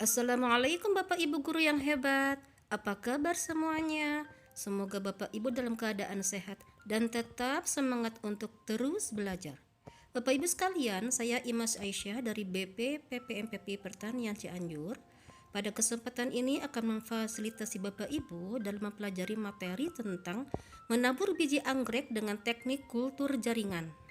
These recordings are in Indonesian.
Assalamualaikum Bapak Ibu guru yang hebat. Apa kabar semuanya? Semoga Bapak Ibu dalam keadaan sehat dan tetap semangat untuk terus belajar. Bapak Ibu sekalian, saya Imas Aisyah dari BP PPMPP Pertanian Cianjur. Pada kesempatan ini akan memfasilitasi Bapak Ibu dalam mempelajari materi tentang menabur biji anggrek dengan teknik kultur jaringan.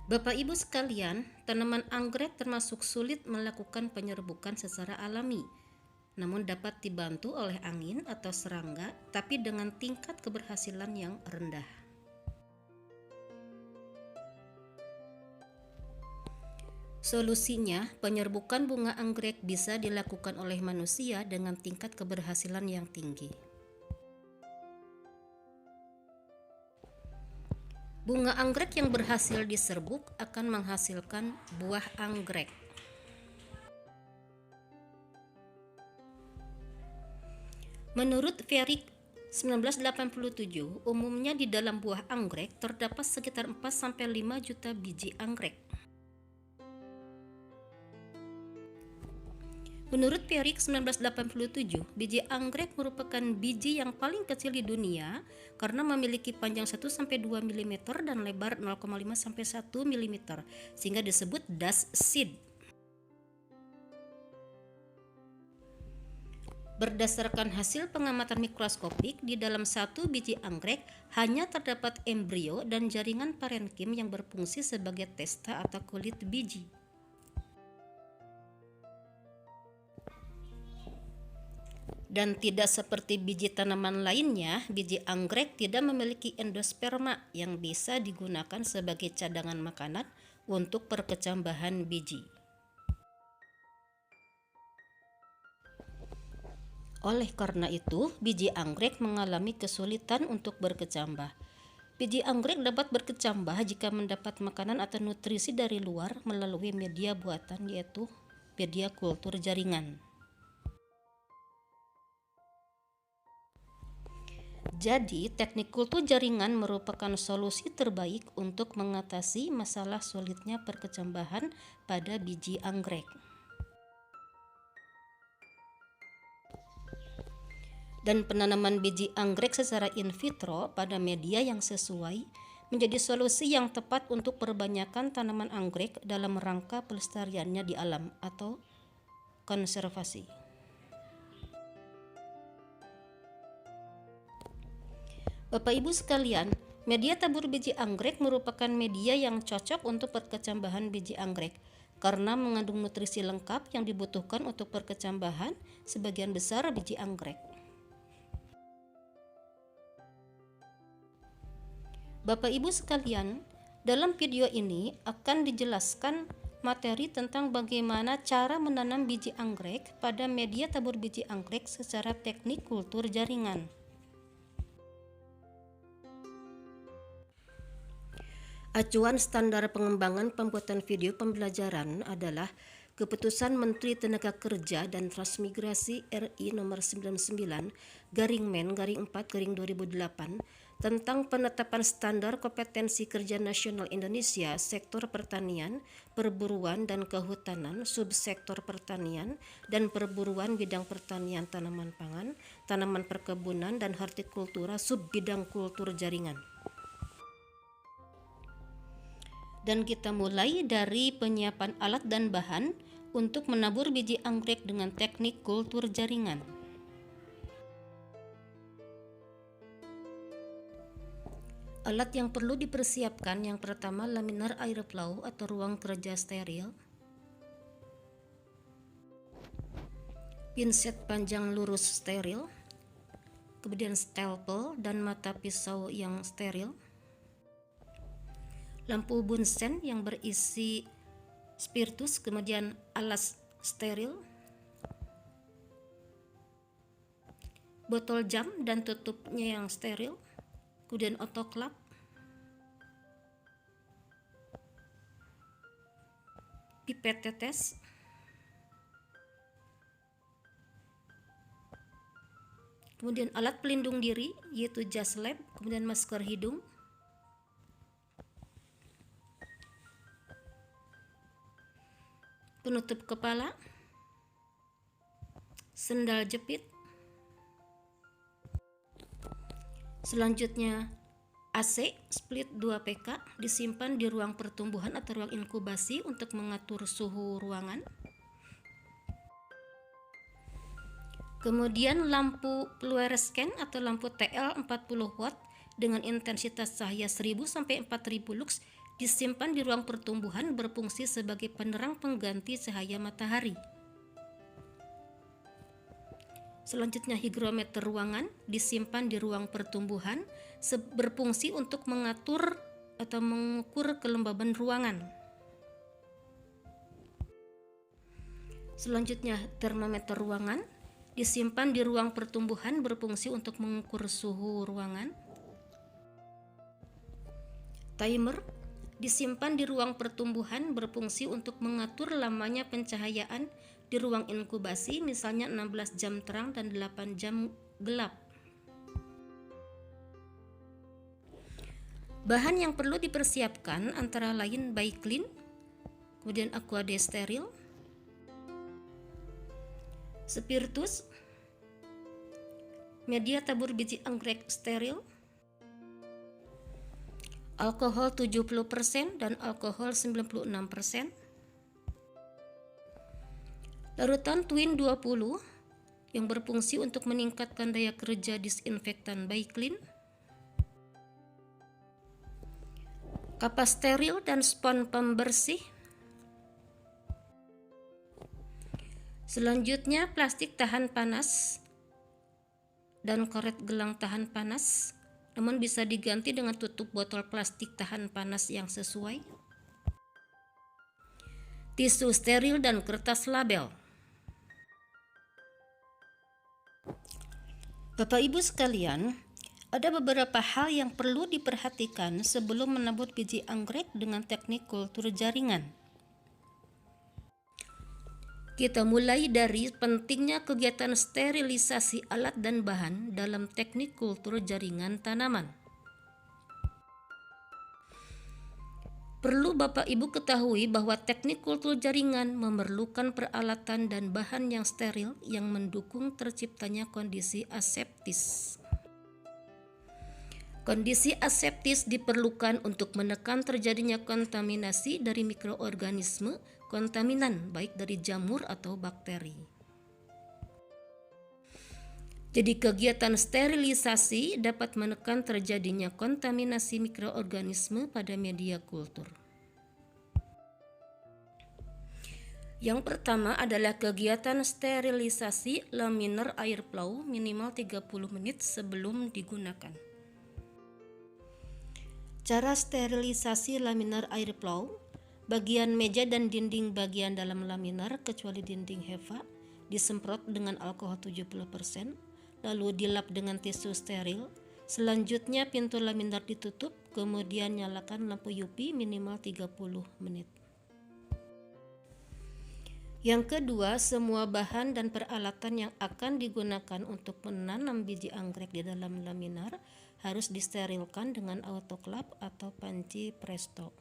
Bapak Ibu sekalian, tanaman anggrek termasuk sulit melakukan penyerbukan secara alami, namun dapat dibantu oleh angin atau serangga, tapi dengan tingkat keberhasilan yang rendah. Solusinya, penyerbukan bunga anggrek bisa dilakukan oleh manusia dengan tingkat keberhasilan yang tinggi. Bunga anggrek yang berhasil diserbuk akan menghasilkan buah anggrek. Menurut Fierik 1987, umumnya di dalam buah anggrek terdapat sekitar 4-5 juta biji anggrek. Menurut Fierik 1987, biji anggrek merupakan biji yang paling kecil di dunia karena memiliki panjang 1-2 mm dan lebar 0,5-1 mm, sehingga disebut dust seed. Berdasarkan hasil pengamatan mikroskopik, di dalam satu biji anggrek hanya terdapat embrio dan jaringan parenkim yang berfungsi sebagai testa atau kulit biji. Dan tidak seperti biji tanaman lainnya, biji anggrek tidak memiliki endosperma yang bisa digunakan sebagai cadangan makanan untuk perkecambahan biji. Oleh karena itu, biji anggrek mengalami kesulitan untuk berkecambah. Biji anggrek dapat berkecambah jika mendapat makanan atau nutrisi dari luar melalui media buatan, yaitu media kultur jaringan. Jadi, teknik kultur jaringan merupakan solusi terbaik untuk mengatasi masalah sulitnya perkecambahan pada biji anggrek. Dan penanaman biji anggrek secara in vitro pada media yang sesuai menjadi solusi yang tepat untuk perbanyakan tanaman anggrek dalam rangka pelestariannya di alam atau konservasi. Bapak Ibu sekalian, media tabur biji anggrek merupakan media yang cocok untuk perkecambahan biji anggrek karena mengandung nutrisi lengkap yang dibutuhkan untuk perkecambahan sebagian besar biji anggrek. Bapak Ibu sekalian, dalam video ini akan dijelaskan materi tentang bagaimana cara menanam biji anggrek pada media tabur biji anggrek secara teknik kultur jaringan. Acuan standar pengembangan pembuatan video pembelajaran adalah Keputusan Menteri Tenaga Kerja dan Transmigrasi RI nomor 99/Men/4/2008 tentang penetapan standar kompetensi kerja nasional Indonesia sektor pertanian, perburuan dan kehutanan, subsektor pertanian dan perburuan bidang pertanian tanaman pangan, tanaman perkebunan dan hortikultura sub bidang kultur jaringan. Dan kita mulai dari penyiapan alat dan bahan untuk menabur biji anggrek dengan teknik kultur jaringan. Alat yang perlu dipersiapkan yang pertama laminar airflow atau ruang kerja steril, pinset panjang lurus steril, kemudian scalpel dan mata pisau yang steril, lampu bunsen yang berisi spiritus, kemudian alas steril, botol jam dan tutupnya yang steril, kemudian autoclave, pipet tetes, kemudian alat pelindung diri yaitu jas lab, kemudian masker hidung, penutup kepala, sendal jepit. Selanjutnya AC split 2 PK disimpan di ruang pertumbuhan atau ruang inkubasi untuk mengatur suhu ruangan. Kemudian lampu fluorescent atau lampu TL 40 watt dengan intensitas cahaya 1000 sampai 4000 lux disimpan di ruang pertumbuhan berfungsi sebagai penerang pengganti cahaya matahari. Selanjutnya higrometer ruangan disimpan di ruang pertumbuhan berfungsi untuk mengatur atau mengukur kelembaban ruangan. Selanjutnya termometer ruangan disimpan di ruang pertumbuhan berfungsi untuk mengukur suhu ruangan. Timer disimpan di ruang pertumbuhan berfungsi untuk mengatur lamanya pencahayaan di ruang inkubasi, misalnya 16 jam terang dan 8 jam gelap. Bahan yang perlu dipersiapkan antara lain Baiklin, kemudian Aquade steril, spiritus, media tabur biji anggrek steril, alkohol 70% dan alkohol 96%, larutan Twin 20 yang berfungsi untuk meningkatkan daya kerja disinfektan Baiklin, kapas steril dan spons pembersih. Selanjutnya plastik tahan panas dan karet gelang tahan panas, namun bisa diganti dengan tutup botol plastik tahan panas yang sesuai. Tisu steril dan kertas label. Bapak Ibu sekalian, ada beberapa hal yang perlu diperhatikan sebelum menabur biji anggrek dengan teknik kultur jaringan. Kita mulai dari pentingnya kegiatan sterilisasi alat dan bahan dalam teknik kultur jaringan tanaman. Perlu Bapak Ibu ketahui bahwa teknik kultur jaringan memerlukan peralatan dan bahan yang steril yang mendukung terciptanya kondisi aseptis. Kondisi aseptis diperlukan untuk menekan terjadinya kontaminasi dari mikroorganisme kontaminan, baik dari jamur atau bakteri. Jadi kegiatan sterilisasi dapat menekan terjadinya kontaminasi mikroorganisme pada media kultur. Yang pertama adalah kegiatan sterilisasi laminar air flow minimal 30 menit sebelum digunakan. Cara sterilisasi laminar air flow: bagian meja dan dinding bagian dalam laminar kecuali dinding HEPA disemprot dengan alkohol 70%, lalu dilap dengan tisu steril. Selanjutnya pintu laminar ditutup, kemudian nyalakan lampu UV minimal 30 menit. Yang kedua, semua bahan dan peralatan yang akan digunakan untuk menanam biji anggrek di dalam laminar harus disterilkan dengan autoklaf atau panci presto.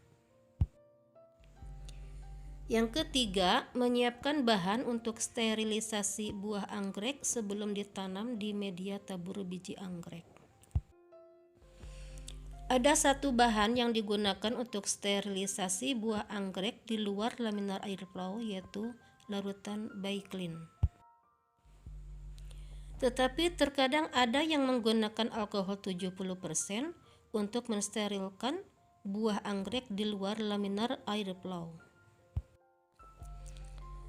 Yang ketiga, menyiapkan bahan untuk sterilisasi buah anggrek sebelum ditanam di media tabur biji anggrek. Ada satu bahan yang digunakan untuk sterilisasi buah anggrek di luar laminar air flow, yaitu larutan Baiklin. Tetapi terkadang ada yang menggunakan alkohol 70% untuk mensterilkan buah anggrek di luar laminar air flow.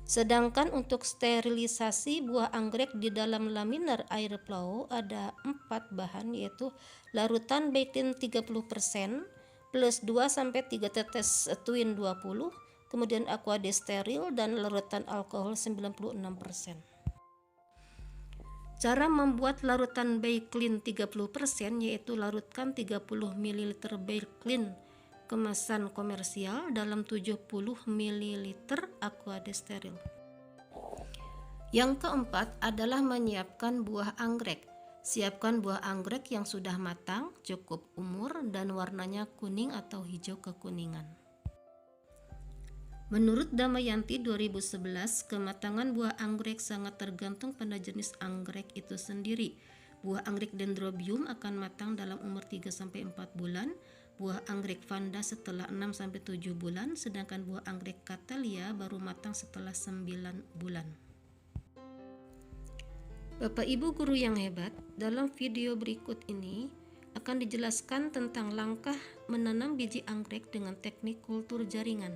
Sedangkan untuk sterilisasi buah anggrek di dalam laminar air flow ada 4 bahan, yaitu larutan Baiklin 30% plus 2-3 tetes Twin 20, kemudian Aquade steril dan larutan alkohol 96%. Cara membuat larutan Baiklin 30% yaitu larutkan 30 ml Baiklin kemasan komersial dalam 70 ml Aquade steril. Yang keempat adalah menyiapkan buah anggrek. Siapkan buah anggrek yang sudah matang, cukup umur, dan warnanya kuning atau hijau kekuningan. Menurut Damayanti 2011, kematangan buah anggrek sangat tergantung pada jenis anggrek itu sendiri. Buah anggrek Dendrobium akan matang dalam umur 3-4 bulan, buah anggrek Vanda setelah 6-7 bulan, sedangkan buah anggrek Catalia baru matang setelah 9 bulan. Bapak Ibu guru yang hebat, dalam video berikut ini akan dijelaskan tentang langkah menanam biji anggrek dengan teknik kultur jaringan.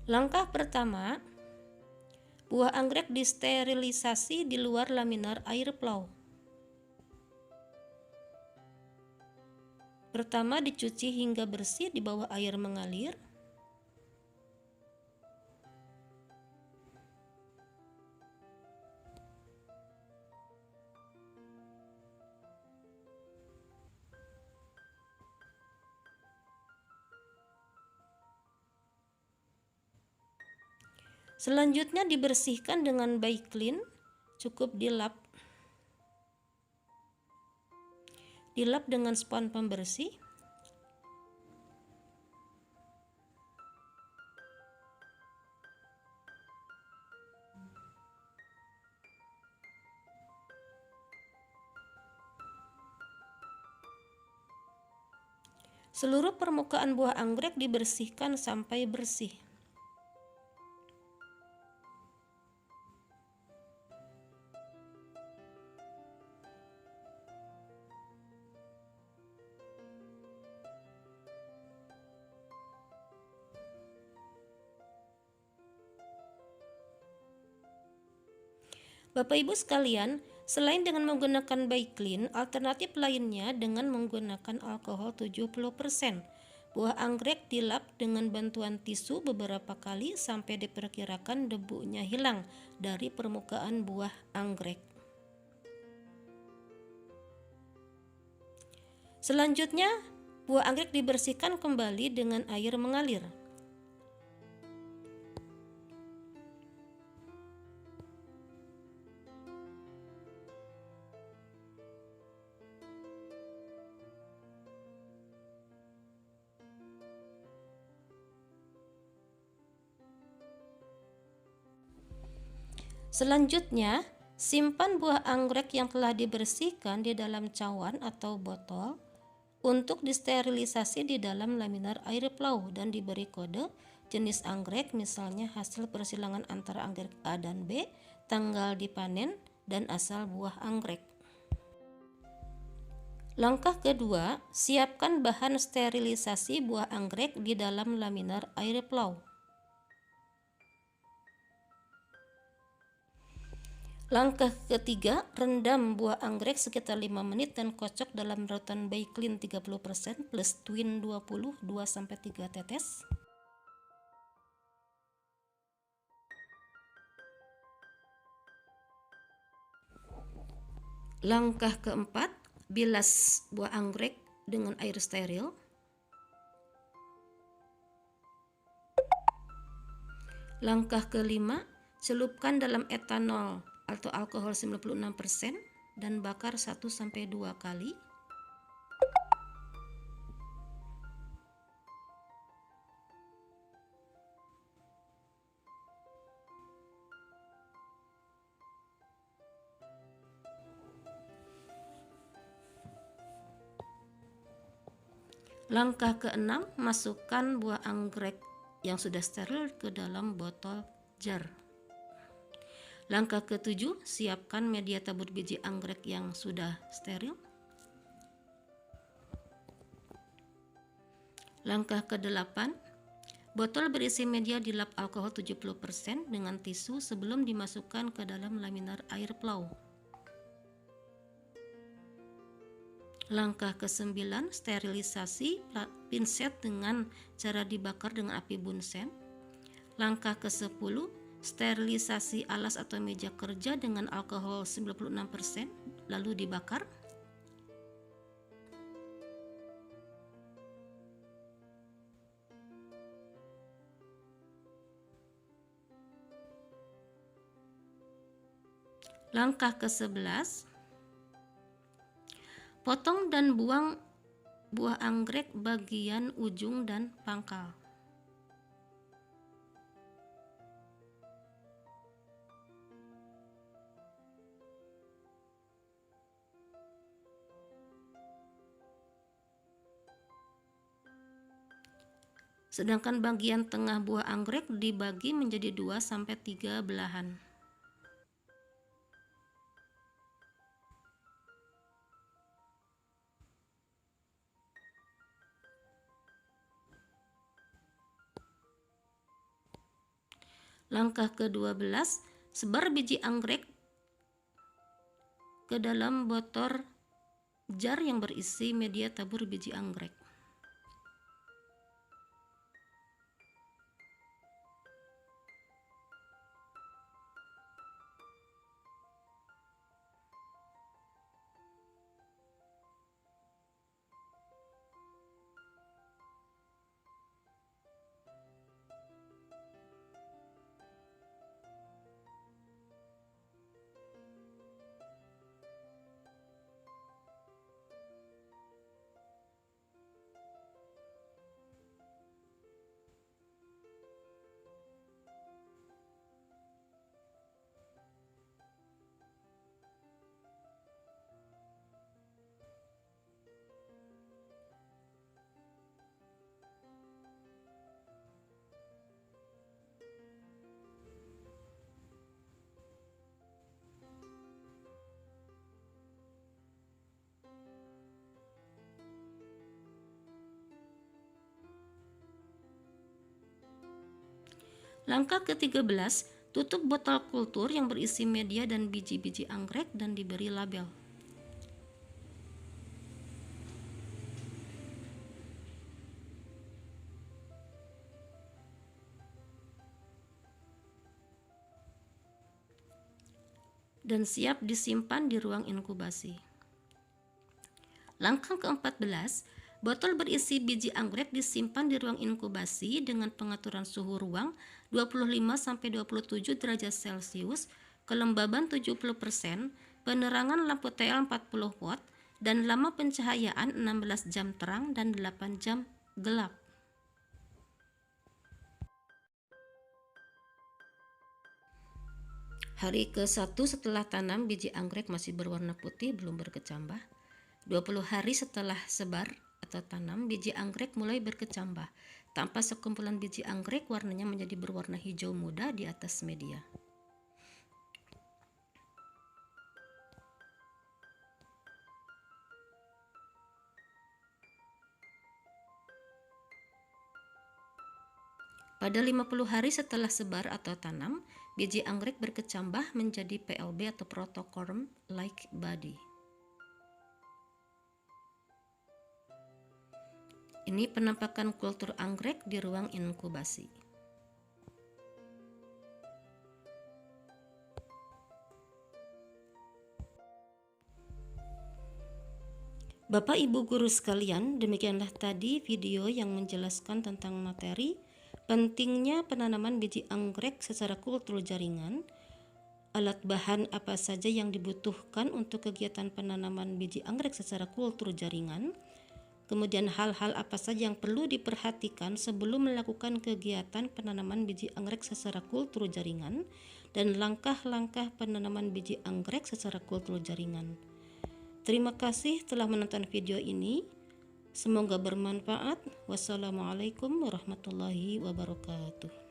Langkah pertama, buah anggrek disterilisasi di luar laminar air plow. Pertama, dicuci hingga bersih di bawah air mengalir. Selanjutnya dibersihkan dengan baik clean, cukup dilap dengan spons pembersih. Seluruh permukaan buah anggrek dibersihkan sampai bersih. Bapak Ibu sekalian, selain dengan menggunakan Baiklin, alternatif lainnya dengan menggunakan alkohol 70%. Buah anggrek dilap dengan bantuan tisu beberapa kali sampai diperkirakan debunya hilang dari permukaan buah anggrek. Selanjutnya, buah anggrek dibersihkan kembali dengan air mengalir. Selanjutnya, simpan buah anggrek yang telah dibersihkan di dalam cawan atau botol untuk disterilisasi di dalam laminar air plow dan diberi kode jenis anggrek, misalnya hasil persilangan antara anggrek A dan B, tanggal dipanen, dan asal buah anggrek. Langkah kedua, siapkan bahan sterilisasi buah anggrek di dalam laminar air plow. Langkah ketiga, rendam buah anggrek sekitar 5 menit dan kocok dalam larutan Baiklin 30% plus Twin 20 2-3 tetes. Langkah keempat, bilas buah anggrek dengan air steril. Langkah kelima, celupkan dalam etanol atau alkohol 96% dan bakar 1-2 kali. Langkah keenam, masukkan buah anggrek yang sudah steril ke dalam botol jar. Langkah ketujuh, siapkan media tabur biji anggrek yang sudah steril. Langkah ke-8, botol berisi media dilap alkohol 70% dengan tisu sebelum dimasukkan ke dalam laminar air plow. Langkah ke-9, sterilisasi pinset dengan cara dibakar dengan api bunsen. Langkah ke-10, sterilisasi alas atau meja kerja dengan alkohol 96% lalu dibakar. Langkah ke-11, potong dan buang buah anggrek bagian ujung dan pangkal. Sedangkan bagian tengah buah anggrek dibagi menjadi 2-3 belahan. Langkah ke-12, sebar biji anggrek ke dalam botol jar yang berisi media tabur biji anggrek. Langkah ke-13, tutup botol kultur yang berisi media dan biji-biji anggrek dan diberi label. Dan siap disimpan di ruang inkubasi. Langkah ke-14, botol berisi biji anggrek disimpan di ruang inkubasi dengan pengaturan suhu ruang 25-27 derajat Celcius, kelembaban 70%, penerangan lampu TL 40 watt, dan lama pencahayaan 16 jam terang dan 8 jam gelap. Hari ke-1 setelah tanam, biji anggrek masih berwarna putih, belum berkecambah. 20 hari setelah sebar atau tanam, biji anggrek mulai berkecambah. Tanpa sekumpulan biji anggrek, warnanya menjadi berwarna hijau muda di atas media. Pada 50 hari setelah sebar atau tanam, biji anggrek berkecambah menjadi PLB atau protocorm-like body. Ini penampakan kultur anggrek di ruang inkubasi. Bapak Ibu guru sekalian, demikianlah tadi video yang menjelaskan tentang materi pentingnya penanaman biji anggrek secara kultur jaringan, alat bahan apa saja yang dibutuhkan untuk kegiatan penanaman biji anggrek secara kultur jaringan, kemudian hal-hal apa saja yang perlu diperhatikan sebelum melakukan kegiatan penanaman biji anggrek secara kultur jaringan, dan langkah-langkah penanaman biji anggrek secara kultur jaringan. Terima kasih telah menonton video ini. Semoga bermanfaat. Wassalamualaikum warahmatullahi wabarakatuh.